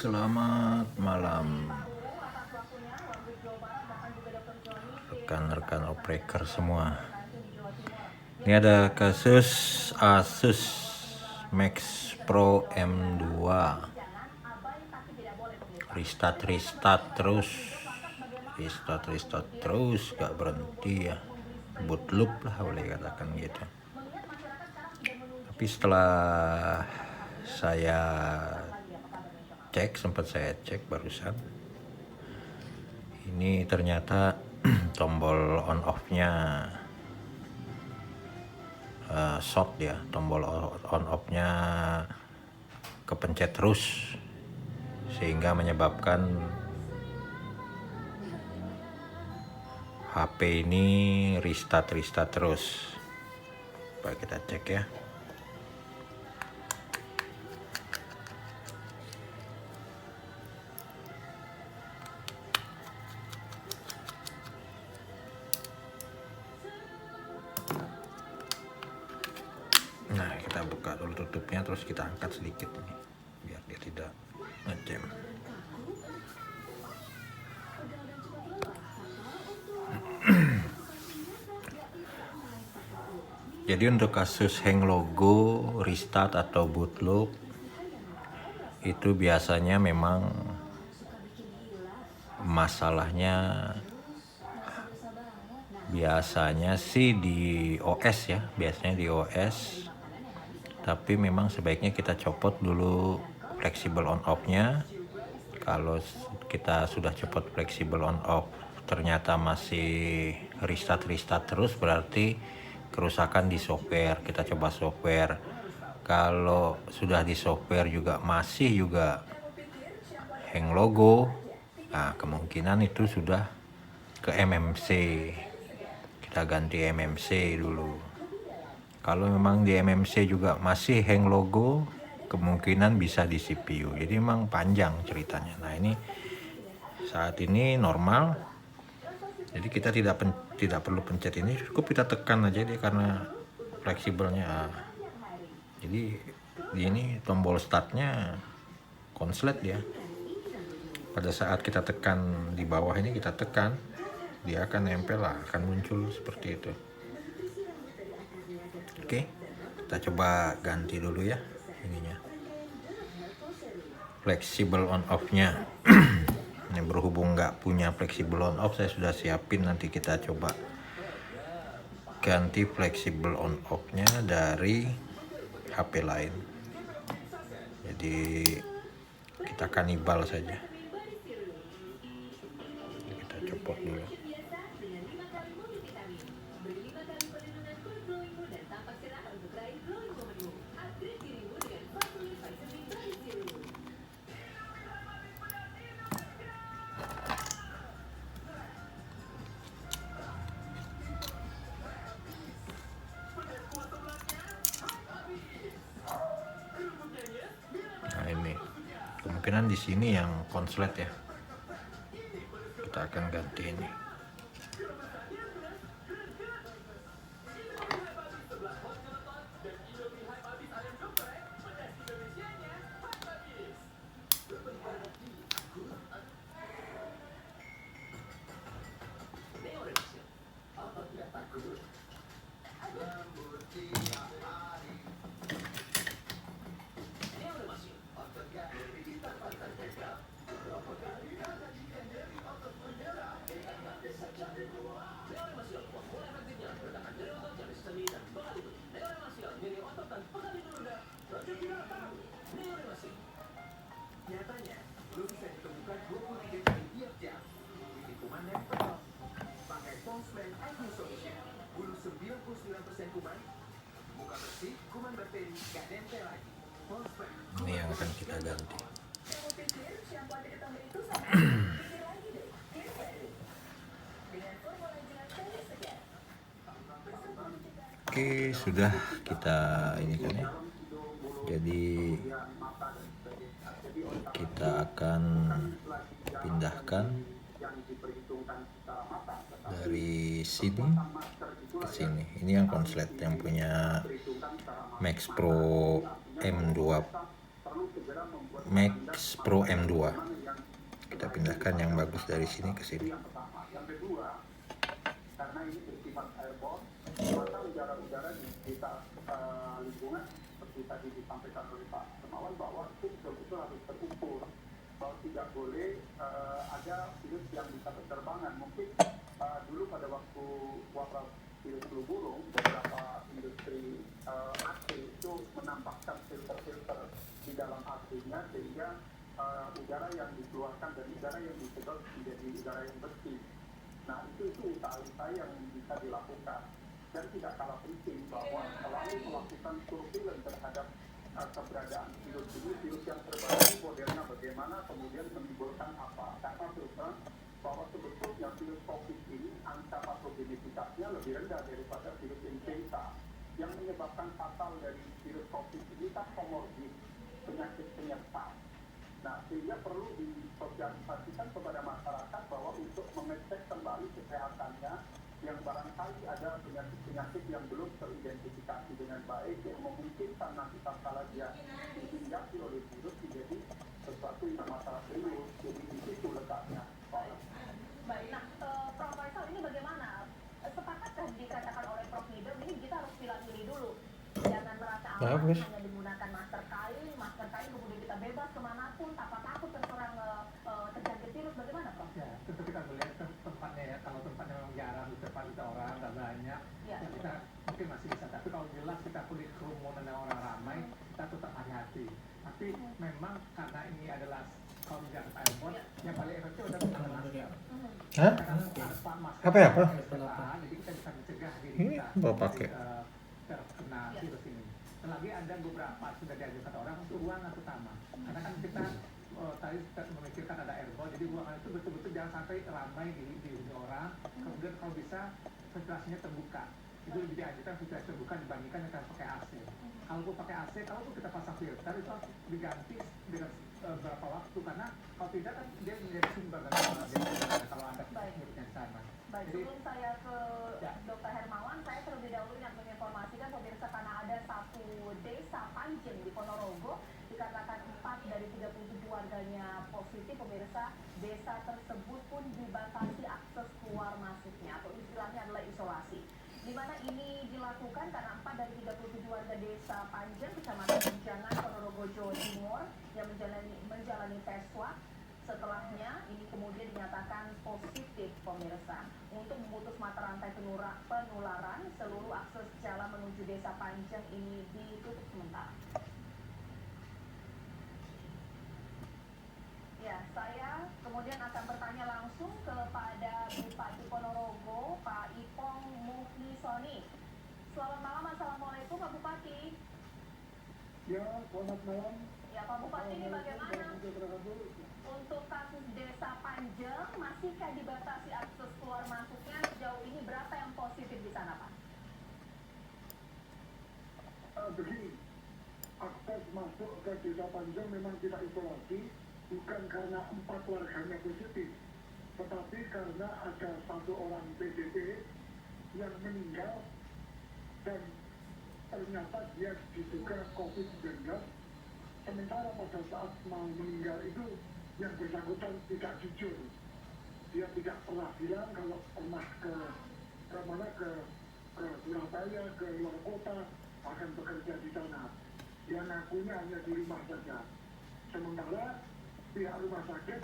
Selamat malam rekan-rekan opreker semua. Ini ada kasus Asus Max Pro M2 restart terus gak berhenti ya, boot loop lah boleh katakan gitu. Tapi setelah sempat saya cek barusan, ini ternyata tombol on off nya short ya, tombol on off nya kepencet terus sehingga menyebabkan HP ini restart terus. Coba kita cek ya. Nah, kita buka dulu tutupnya, terus kita angkat sedikit nih biar dia tidak ngejam. Jadi untuk kasus hang logo, restart atau boot loop itu biasanya memang masalahnya sih di OS ya, biasanya di OS. Tapi memang sebaiknya kita copot dulu fleksibel on off-nya. Kalau kita sudah copot fleksibel on off ternyata masih restart terus, berarti kerusakan di software. Kita coba software. Kalau sudah di software juga masih hang logo, nah kemungkinan itu sudah ke MMC. Kita ganti MMC dulu. Kalau memang di MMC juga masih hang logo, kemungkinan bisa di CPU. Jadi memang panjang ceritanya. Nah, ini saat ini normal. Jadi kita tidak perlu pencet ini, cukup kita tekan aja dia karena fleksibelnya. Jadi di ini tombol startnya konslet ya. Pada saat kita tekan di bawah ini, kita tekan, dia akan nempel lah, akan muncul seperti itu. Oke, kita coba ganti dulu ya ininya, fleksibel on off nya. Ini berhubung nggak punya fleksibel on off, saya sudah siapin, nanti kita coba ganti fleksibel on off nya dari HP lain. Jadi kita kanibal saja, kita copot dulu. Ini kemungkinan di sini yang konslet ya, kita akan ganti ini. Ini yang akan kita ganti. Oke, sudah kita ini kan ya. Jadi kita akan pindahkan dari sini ke sini. Ini yang konslet, yang punya Max Pro M2 Max Pro M2. Kita pindahkan yang bagus dari sini ke sini. Karena ini bersifat airborne, maka udara-udara di sekitar lingkungan seperti tadi disampaikan oleh Pak Hermawan bahwa itu betul-betul harus terukur, bahwa tidak boleh ada virus yang bisa berterbangan. Mungkin dulu pada waktu wabah virus flu burung, beberapa industri AC itu menambahkan filter-filter di dalam AC-nya sehingga udara yang dikeluarkan dan udara yang disedot menjadi udara yang bersih. Nah, itu usaha-usaha yang bisa dilakukan. Dan tidak kalah penting bahwa selalu melakukan surveillance terhadap keberadaan virus ini, virus yang terbaru modelnya bagaimana, kemudian menimbulkan apa. Karena filter bahwa sebetulnya virus COVID ini angka patogenisitasnya lebih rendah daripada virus influenza. Yang menyebabkan fatal dari virus COVID ini kan komorbid, penyakit penyerta. Nah, sehingga perlu disosialisasikan kepada masyarakat bahwa untuk mengecek kembali kesehatannya yang barangkali ada penyakit-penyakit yang belum teridentifikasi dengan baik yang memungkinkan nanti tatkala dia diinjak oleh virus menjadi sesuatu yang masalah serius. Jadi di situ letaknya. Baik, nah Prof. Faisal ini bagaimana? Sepakatkah dikatakan oleh Prof. Nidom ini kita harus pilih-pilih dulu. Jangan merasa aman hanya menggunakan masker kain kemudian kita bebas kemanapun tanpa takut terserang terjangkit virus. Bagaimana, Prof? Ya, tentu kita melihat tempatnya ya. Kalau tempatnya memang jarang, di tempat itu orang nggak banyak, ya kita mungkin masih bisa. Tapi kalau jelas kita pergi kerumunan dan orang ramai, kita tetap hati-hati. Tapi memang karena ini adalah kalau jarak airborne, yang paling efektif adalah menggunakan masker. Hah? Apa ya, Prof? Jadi kita bisa mencegah diri Ini kita bawa pakai. terkena virus ini. Lagi ada beberapa sudah diajukan orang untuk ruangan utama. Karena kan kita tadi memikirkan ada airborne, jadi ruangan itu betul-betul jangan sampai ramai di orang. Kemudian kalau bisa ventilasinya terbuka. Itu lebih diajukan ventilasi terbuka dibandingkan dengan pakai AC. Kalau pakai AC, kalau kita pasang filter itu harus diganti dengan berapa waktu, karena kalau tidak kan dia menjadi sumber kalau ada virusnya di sana. Baik, sebelum saya ke Dr. Hermawan, saya terlebih dahulu ingin menginformasikan pemirsa karena ada satu desa Panjen di Ponorogo dikatakan 4 dari 37 warganya positif. Pemirsa, desa tersebut pun dibatasi akses keluar masuknya atau istilahnya adalah isolasi. Di mana ini dilakukan karena 4 dari 37 warga desa Panjen, kecamatan Benjangan, Ponorogo, Jawa Timur yang menjalani tes swab. Setelahnya ini kemudian dinyatakan positif, pemirsa. Untuk memutus mata rantai penularan, seluruh akses jalan menuju desa Panjang ini ditutup sementara. Ya, saya kemudian akan bertanya langsung kepada Bupati Ponorogo, Pak Ipong Muhnisoni. Selamat malam, Assalamualaikum Pak Bupati. Ya, selamat malam. Ya, Pak Bupati, ini bagaimana untuk kasus desa Panjang? Masihkah dibatasi akses keluar masuknya? Sejauh ini berapa yang positif di sana, Pak? Begini, akses masuk ke desa Panjang memang kita isolasi, bukan karena 4 warganya positif, tetapi karena ada 1 orang PDP yang meninggal dan ternyata dia diduga COVID-19. Sementara pada saat mau meninggal itu yang bersangkutan tidak jujur. Dia tidak pernah bilang kalau pernah ke Surabaya, ke luar kota, akan bekerja di sana. Dia ngakunya hanya di rumah saja. Sementara pihak rumah sakit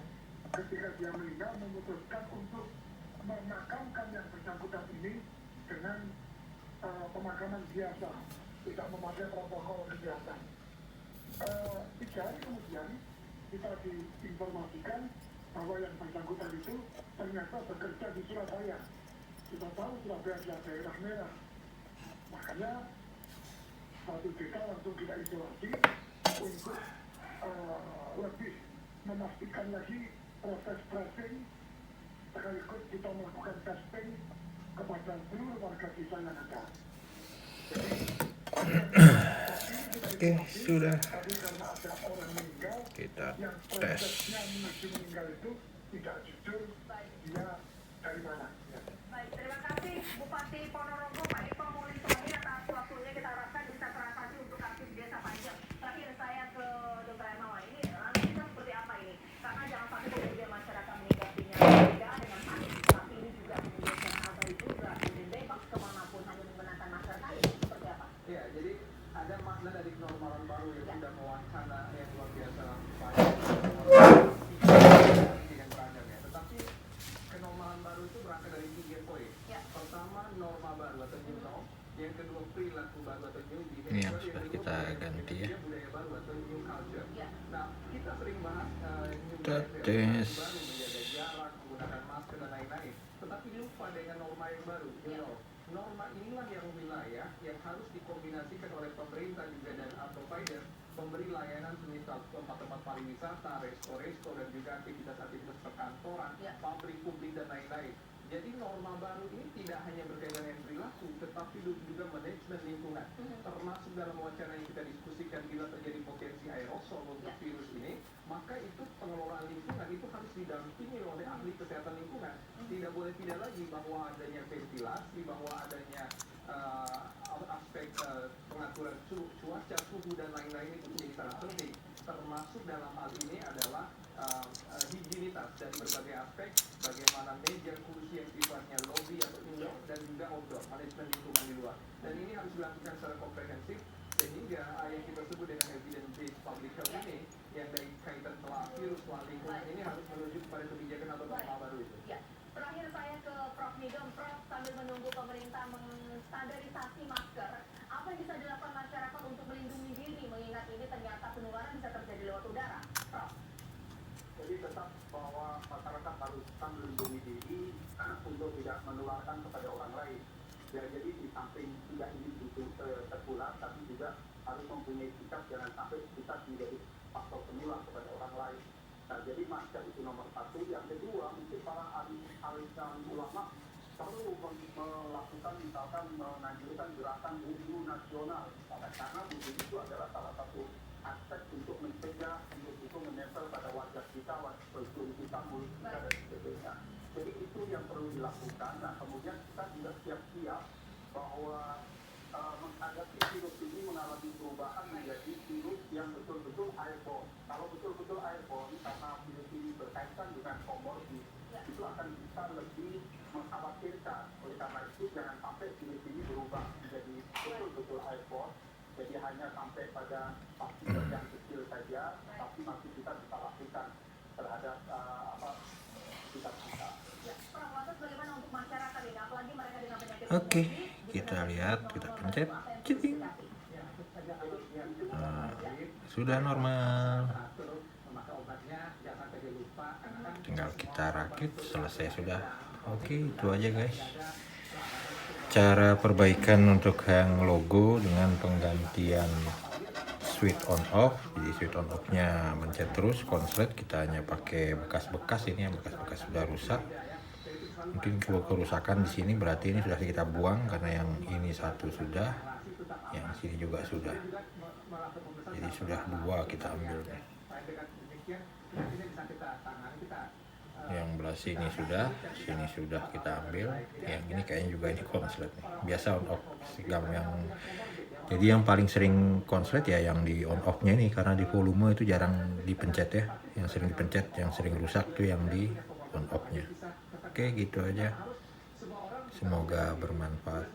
ketika dia meninggal memutuskan untuk memakamkan yang bersangkutan ini dengan pemakaman biasa, tidak memakai protokol kesehatan. 3 hari kemudian kita diinformasikan bahwa yang bersangkutan itu ternyata bekerja di Surabaya. Kita tahu Surabaya adalah daerah merah, makanya 1 desa langsung kita isolasi untuk lebih memastikan lagi proses tracing, sekaligus kita melakukan testing kepada seluruh warga desa yang ada. Oke, sudah. Tapi karena ada orang meninggal, Kita yang tes. prosesnya menuju meninggal itu tidak jujur dia dari mana. Ya. Baik, terima kasih Bupati Ponorogo, Pak Ipong Muhnisoni atas waktunya. Kita harapkan bisa teratasi untuk kasus desa Panjang. Terakhir saya ke Dr. dan wacana yang luar biasa banyak yang beragam ya. Tetapi kenormalan baru itu berangkat dari 3 poin. Ya. Pertama, norma baru atau new norm. Yang kedua, perilaku baru atau new behavior. Ini yang sudah kita ganti ya. Budaya baru atau new culture. Ya. Nah, kita sering bahas new Tes. behavior baru, menjaga jarak, menggunakan masker dan lain-lain. Tetapi lupa dengan norma yang baru. Ya. Norma inilah yang wilayah yang harus dikombinasikan oleh pemerintah juga dan provider memberi layanan semisal tempat-tempat pariwisata, resto-resto dan juga aktivitas-aktivitas perkantoran, Ya. publik dan lain-lain. Jadi norma baru ini tidak hanya berkaitan dengan perilaku, tetapi juga manajemen lingkungan. Termasuk dalam wacana yang kita diskusikan bila terjadi potensi aerosol untuk Ya. virus ini, maka itu pengelolaan lingkungan itu harus didampingi oleh ahli kesehatan lingkungan. Tidak boleh tidak lagi bahwa adanya ventilasi, bahwa adanya aspek pengaturan cuaca, suhu dan lain-lain itu menjadi sangat penting. Termasuk dalam hal ini adalah higienitas dari berbagai aspek, bagaimana meja kursi yang sifatnya lobby atau indoor dan juga outdoor, manajemen lingkungan di luar. Dan ini harus dilakukan secara komprehensif sehingga yang kita sebut dengan evidence based public health ini yang dari kaitan telah virus, telah lingkungan ini harus menuju kepada kebijakan atau norma baru itu. Ya. Terakhir saya ke Prof. Nidom. Prof, sambil menunggu pemerintah menstandarisasi masker, apa yang bisa dilakukan masyarakat untuk melindungi diri mengingat ini ternyata penularan bisa terjadi lewat udara? Prof. Jadi tetap bahwa masyarakat harus melindungi diri untuk tidak menularkan kepada orang lain. Ya, jadi di samping tidak ingin tertular, tapi juga harus mempunyai sikap jangan sampai kita menjadi faktor penular kepada orang lain. Nah, jadi masker itu nomor satu. Yang kedua, mungkin para ahli ulama perlu melakukan misalkan menganjurkan gerakan wudhu nasional, karena wudhu itu adalah salah satu aspek untuk mencegah virus itu menempel pada wajah kita, kulit kita, mulut kita dan sebagainya. Jadi itu yang perlu dilakukan. Nah, kemudian kita juga siap-siap bahwa menghadapi virus ini mengalami perubahan menjadi virus yang betul-betul airborne. Kalau betul-betul airborne, karena virus ini berkaitan dengan komorbid, itu akan bisa lebih mengkhawatirkan. Oleh karena itu, jangan sampai virus ini berubah menjadi betul-betul airborne. Jadi hanya sampai pada partikel yang kecil saja, tapi masih kita bisa lakukan terhadap kita. Ya, Prof, lantas bagaimana untuk masyarakat ini, apalagi mereka dengan penyakit Oke, komorbid, kita lihat, kita pencet. Ceting. Nah, sudah normal. Tinggal kita rakit, selesai sudah. Oke, itu aja guys. Cara perbaikan untuk yang logo dengan penggantian switch on off. Jadi switch on off nya mencet terus, konslet kita hanya pakai bekas-bekas, ini yang bekas-bekas sudah rusak. Mungkin kerusakan di sini berarti ini sudah kita buang karena yang ini satu sudah, yang sini juga sudah. Jadi sudah dua kita ambil. Yang belah sini sudah kita ambil. Yang ini kayaknya juga ini konslet nih. Biasa on off sigam yang. Jadi yang paling sering konslet ya yang di on off-nya ini karena di volume itu jarang dipencet ya. Yang sering dipencet, yang sering rusak tuh yang di on off-nya. Oke, gitu aja. Semoga bermanfaat.